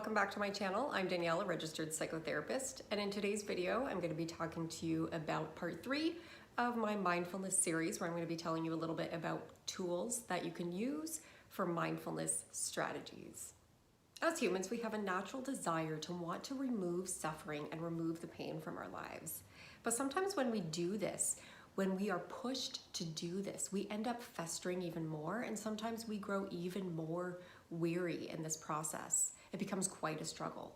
welcome back to my channel. I'm Danielle, a registered psychotherapist, and in today's video, I'm going to be talking to you about part 3 of my mindfulness series, where I'm going to be telling you a little bit about tools that you can use for mindfulness strategies. As humans, we have a natural desire to want to remove suffering and remove the pain from our lives. But sometimes when we do this, when we are pushed to do this, we end up festering even more, and sometimes we grow even more weary in this process. It becomes quite a struggle.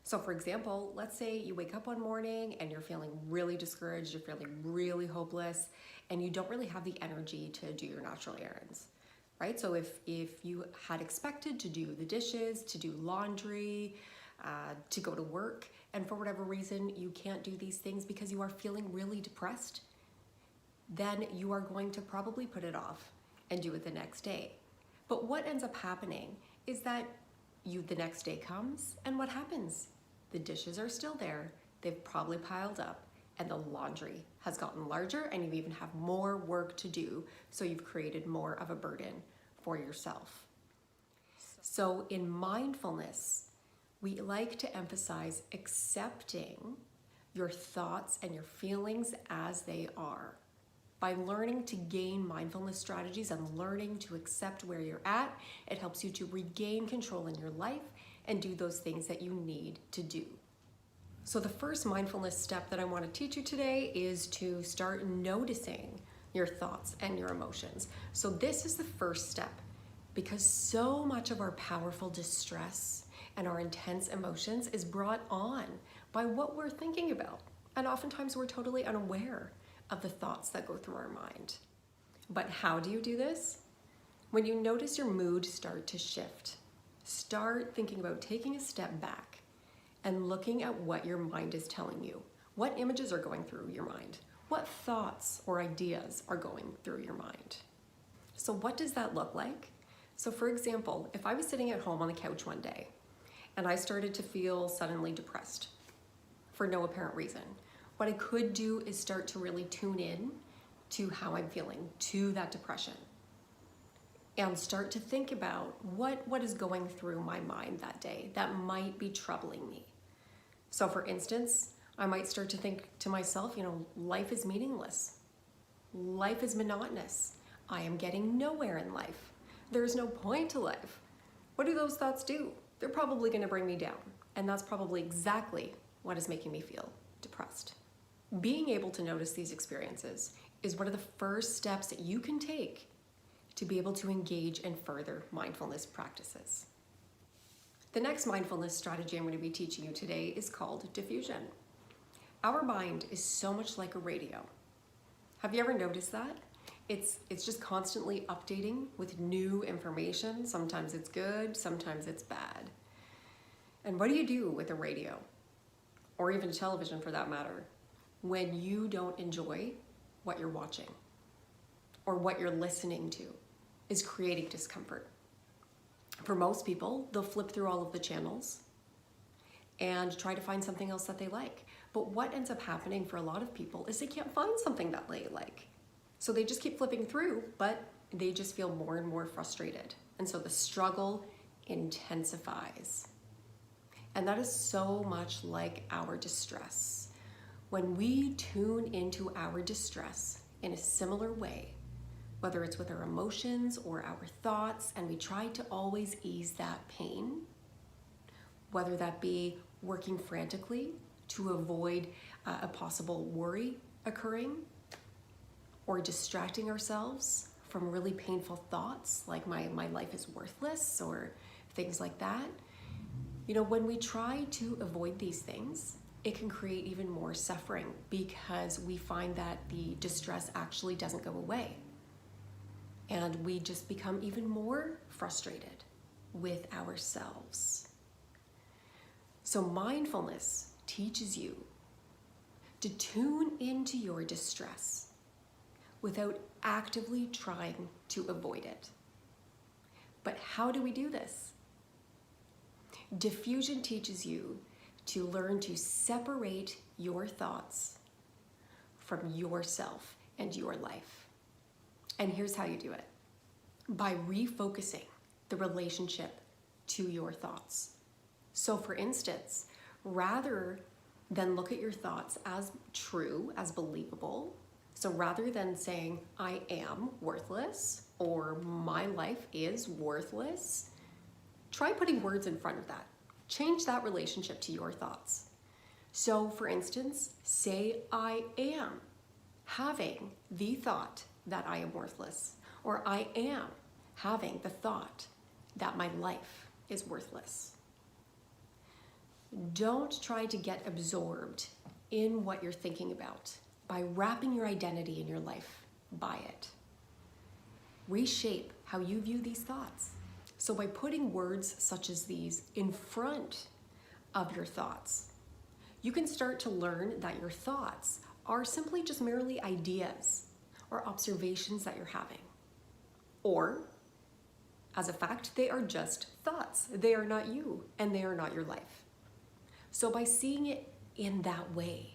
So for example, let's say you wake up one morning and you're feeling really discouraged, you're feeling really hopeless, and you don't really have the energy to do your natural errands, right? So if you had expected to do the dishes, to do laundry, to go to work, and for whatever reason you can't do these things because you are feeling really depressed, then you are going to probably put it off and do it the next day. But what ends up happening is that the next day comes, and what happens? The dishes are still there, they've probably piled up, and the laundry has gotten larger, and you even have more work to do, so you've created more of a burden for yourself. So in mindfulness, we like to emphasize accepting your thoughts and your feelings as they are. By learning to gain mindfulness strategies and learning to accept where you're at, it helps you to regain control in your life and do those things that you need to do. So the first mindfulness step that I want to teach you today is to start noticing your thoughts and your emotions. So this is the first step, because so much of our powerful distress and our intense emotions is brought on by what we're thinking about. And oftentimes we're totally unaware of the thoughts that go through our mind. But how do you do this? When you notice your mood start to shift, start thinking about taking a step back and looking at what your mind is telling you. What images are going through your mind? What thoughts or ideas are going through your mind? So what does that look like? So for example, if I was sitting at home on the couch one day and I started to feel suddenly depressed for no apparent reason, what I could do is start to really tune in to how I'm feeling, to that depression, and start to think about what is going through my mind that day that might be troubling me. So for instance, I might start to think to myself, life is meaningless. Life is monotonous. I am getting nowhere in life. There is no point to life. What do those thoughts do? They're probably going to bring me down. And that's probably exactly what is making me feel depressed. Being able to notice these experiences is one of the first steps that you can take to be able to engage in further mindfulness practices. The next mindfulness strategy I'm going to be teaching you today is called diffusion. Our mind is so much like a radio. Have you ever noticed that? It's just constantly updating with new information. Sometimes it's good, sometimes it's bad. And what do you do with a radio, or even television for that matter, when you don't enjoy what you're watching or what you're listening to is creating discomfort? For most people, they'll flip through all of the channels and try to find something else that they like. But what ends up happening for a lot of people is they can't find something that they like. So they just keep flipping through, but they just feel more and more frustrated. And so the struggle intensifies. And that is so much like our distress. When we tune into our distress in a similar way, whether it's with our emotions or our thoughts, and we try to always ease that pain, whether that be working frantically to avoid a possible worry occurring, or distracting ourselves from really painful thoughts like my life is worthless or things like that, when we try to avoid these things, it can create even more suffering because we find that the distress actually doesn't go away. And we just become even more frustrated with ourselves. So mindfulness teaches you to tune into your distress without actively trying to avoid it. But how do we do this? Defusion teaches you to learn to separate your thoughts from yourself and your life. And here's how you do it. By refocusing the relationship to your thoughts. So for instance, rather than look at your thoughts as true, as believable, so rather than saying, I am worthless or my life is worthless, try putting words in front of that. Change that relationship to your thoughts. So for instance, say I am having the thought that I am worthless, or I am having the thought that my life is worthless. Don't try to get absorbed in what you're thinking about by wrapping your identity in your life by it. Reshape how you view these thoughts. So by putting words such as these in front of your thoughts, you can start to learn that your thoughts are simply just merely ideas or observations that you're having. Or, as a fact, they are just thoughts. They are not you, and they are not your life. So by seeing it in that way,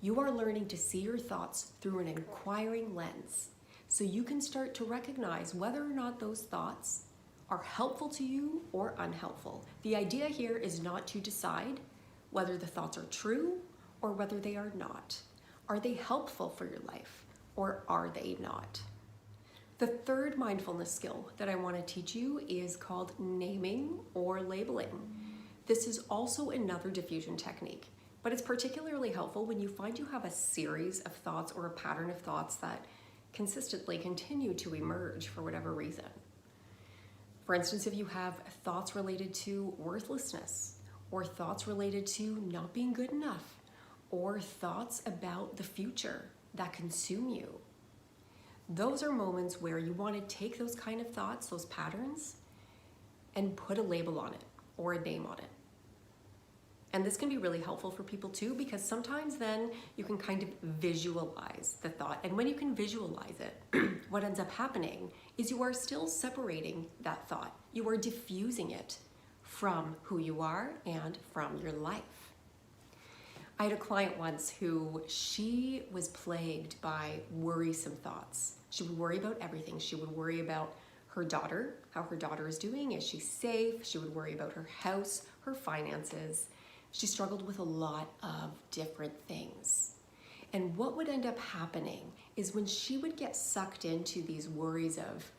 you are learning to see your thoughts through an inquiring lens. So you can start to recognize whether or not those thoughts are helpful to you or unhelpful. The idea here is not to decide whether the thoughts are true or whether they are not. Are they helpful for your life or are they not? The third mindfulness skill that I want to teach you is called naming or labeling. This is also another diffusion technique, but it's particularly helpful when you find you have a series of thoughts or a pattern of thoughts that consistently continue to emerge for whatever reason. For instance, if you have thoughts related to worthlessness, or thoughts related to not being good enough, or thoughts about the future that consume you, those are moments where you want to take those kind of thoughts, those patterns, and put a label on it or a name on it. And this can be really helpful for people too, because sometimes then you can kind of visualize the thought. And when you can visualize it, what ends up happening is you are still separating that thought. You are diffusing it from who you are and from your life. I had a client once who she was plagued by worrisome thoughts. She would worry about everything. She would worry about her daughter, how her daughter is doing, is she safe? She would worry about her house, her finances. She struggled with a lot of different things. And what would end up happening is when she would get sucked into these worries of,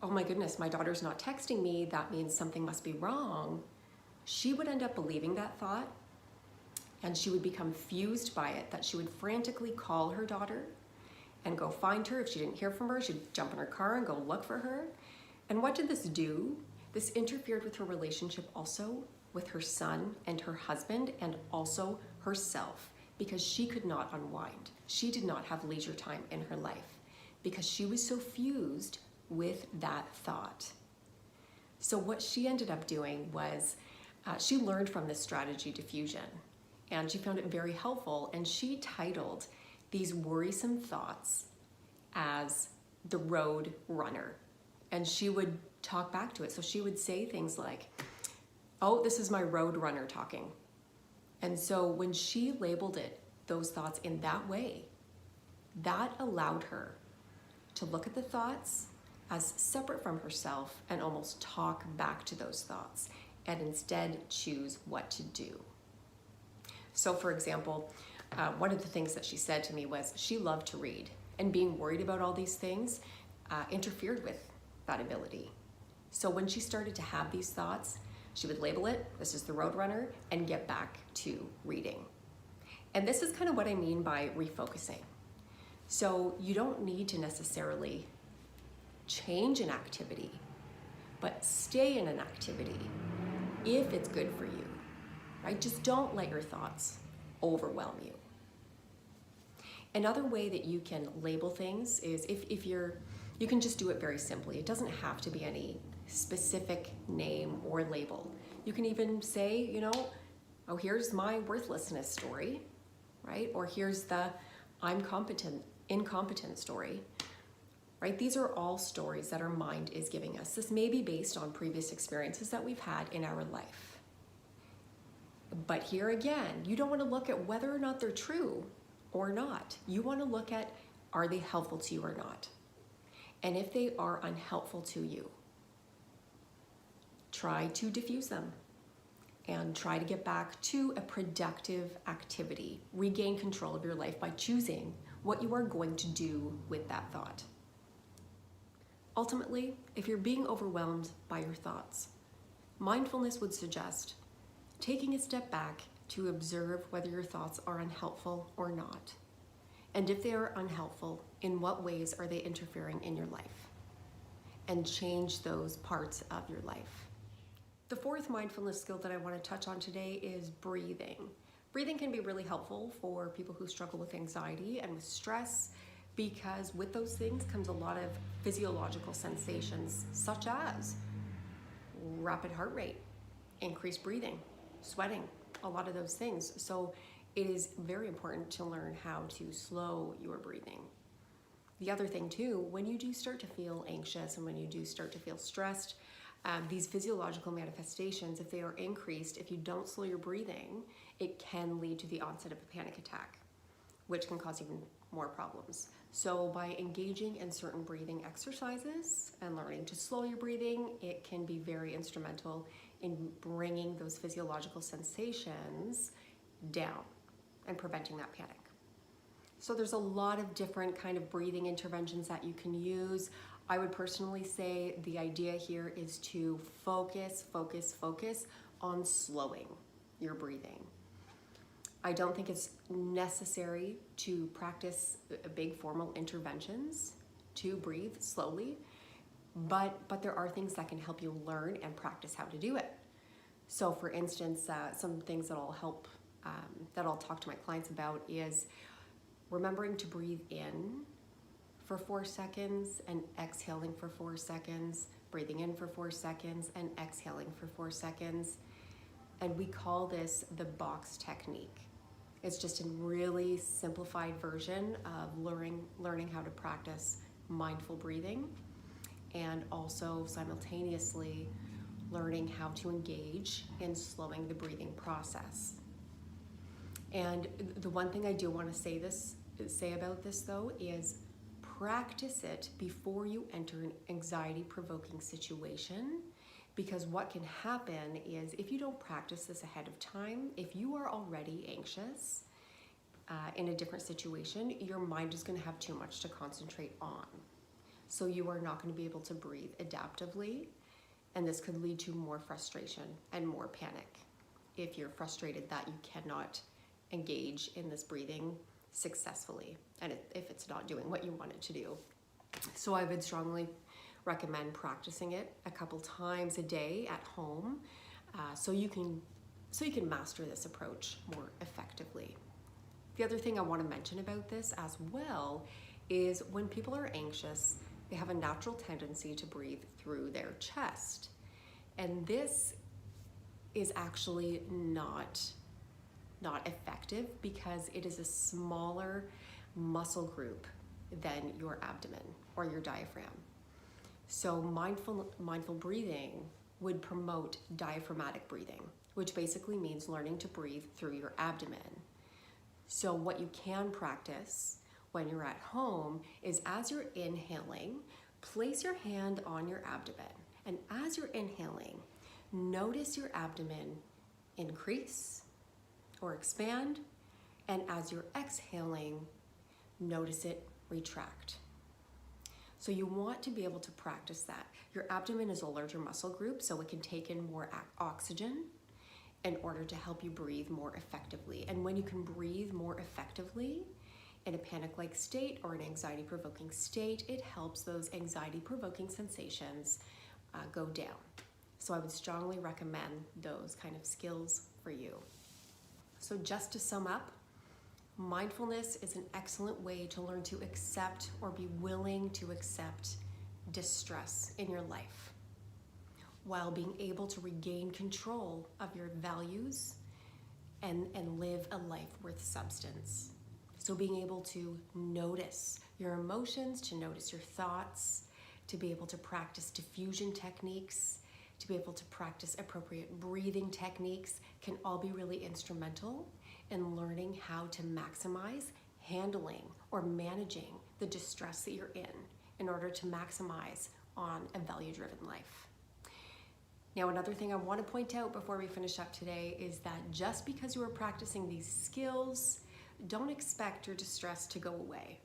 oh my goodness, my daughter's not texting me, that means something must be wrong, she would end up believing that thought, and she would become fused by it, that she would frantically call her daughter and go find her. If she didn't hear from her, she'd jump in her car and go look for her. And what did this do? This interfered with her relationship also with her son and her husband, and also herself, because she could not unwind. She did not have leisure time in her life because she was so fused with that thought. So what she ended up doing was she learned from this strategy, diffusion, and she found it very helpful, and she titled these worrisome thoughts as the road runner, and she would talk back to it. So she would say things like, oh, this is my road runner talking. And so when she labeled it, those thoughts in that way, that allowed her to look at the thoughts as separate from herself and almost talk back to those thoughts and instead choose what to do. So for example, one of the things that she said to me was she loved to read, and being worried about all these things interfered with that ability. So when she started to have these thoughts, she would label it, this is the road runner, and get back to reading. And this is kind of what I mean by refocusing. So you don't need to necessarily change an activity, but stay in an activity if it's good for you, right? Just don't let your thoughts overwhelm you. Another way that you can label things is you can just do it very simply. It doesn't have to be any specific name or label. You can even say, oh, here's my worthlessness story, right? Or here's the I'm incompetent story, right? These are all stories that our mind is giving us. This may be based on previous experiences that we've had in our life. But here again, you don't want to look at whether or not they're true or not. You want to look at, are they helpful to you or not? And if they are unhelpful to you, try to diffuse them. and try to get back to a productive activity. Regain control of your life by choosing what you are going to do with that thought. Ultimately, if you're being overwhelmed by your thoughts, mindfulness would suggest taking a step back to observe whether your thoughts are unhelpful or not. And if they are unhelpful, in what ways are they interfering in your life? And change those parts of your life. The fourth mindfulness skill that I want to touch on today is breathing. Breathing can be really helpful for people who struggle with anxiety and with stress, because with those things comes a lot of physiological sensations, such as rapid heart rate, increased breathing, sweating, a lot of those things. So it is very important to learn how to slow your breathing. The other thing too, when you do start to feel anxious and when you do start to feel stressed, these physiological manifestations, if they are increased, if you don't slow your breathing, it can lead to the onset of a panic attack, which can cause even more problems. So by engaging in certain breathing exercises and learning to slow your breathing, it can be very instrumental in bringing those physiological sensations down and preventing that panic. So there's a lot of different kind of breathing interventions that you can use. I would personally say the idea here is to focus on slowing your breathing. I don't think it's necessary to practice big formal interventions to breathe slowly, but there are things that can help you learn and practice how to do it. So for instance, some things that I'll talk to my clients about is remembering to breathe in for 4 seconds and exhaling for 4 seconds, breathing in for 4 seconds and exhaling for 4 seconds. And we call this the box technique. It's just a really simplified version of learning how to practice mindful breathing, and also simultaneously learning how to engage in slowing the breathing process. And the one thing I do want to say about this though is practice it before you enter an anxiety-provoking situation, because what can happen is if you don't practice this ahead of time, if you are already anxious in a different situation, your mind is going to have too much to concentrate on. So you are not going to be able to breathe adaptively, and this could lead to more frustration and more panic if you're frustrated that you cannot engage in this breathing successfully, and if it's not doing what you want it to do. So I would strongly recommend practicing it a couple times a day at home, so you can master this approach more effectively. The other thing I want to mention about this as well is when people are anxious, they have a natural tendency to breathe through their chest, and this is actually not effective because it is a smaller muscle group than your abdomen or your diaphragm. So mindful breathing would promote diaphragmatic breathing, which basically means learning to breathe through your abdomen. So what you can practice when you're at home is, as you're inhaling, place your hand on your abdomen, and as you're inhaling, notice your abdomen increase or expand, and as you're exhaling, notice it retract. So you want to be able to practice that. Your abdomen is a larger muscle group, so it can take in more oxygen in order to help you breathe more effectively. And when you can breathe more effectively in a panic-like state or an anxiety-provoking state, it helps those anxiety-provoking sensations go down. So I would strongly recommend those kind of skills for you. So just to sum up, mindfulness is an excellent way to learn to accept or be willing to accept distress in your life, while being able to regain control of your values and live a life worth substance. So being able to notice your emotions, to notice your thoughts, to be able to practice diffusion techniques, to be able to practice appropriate breathing techniques can all be really instrumental in learning how to maximize handling or managing the distress that you're in order to maximize on a value-driven life. Now, another thing I want to point out before we finish up today is that just because you are practicing these skills, don't expect your distress to go away.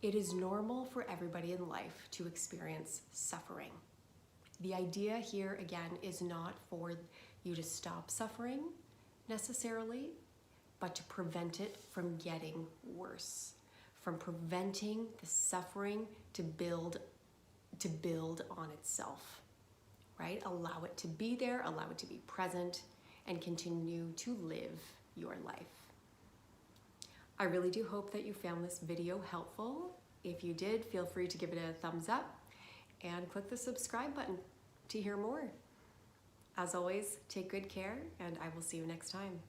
It is normal for everybody in life to experience suffering. The idea here, again, is not for you to stop suffering necessarily, but to prevent it from getting worse, from preventing the suffering to build on itself, right? Allow it to be there, allow it to be present, and continue to live your life. I really do hope that you found this video helpful. If you did, feel free to give it a thumbs up and click the subscribe button to hear more. As always, take good care, and I will see you next time.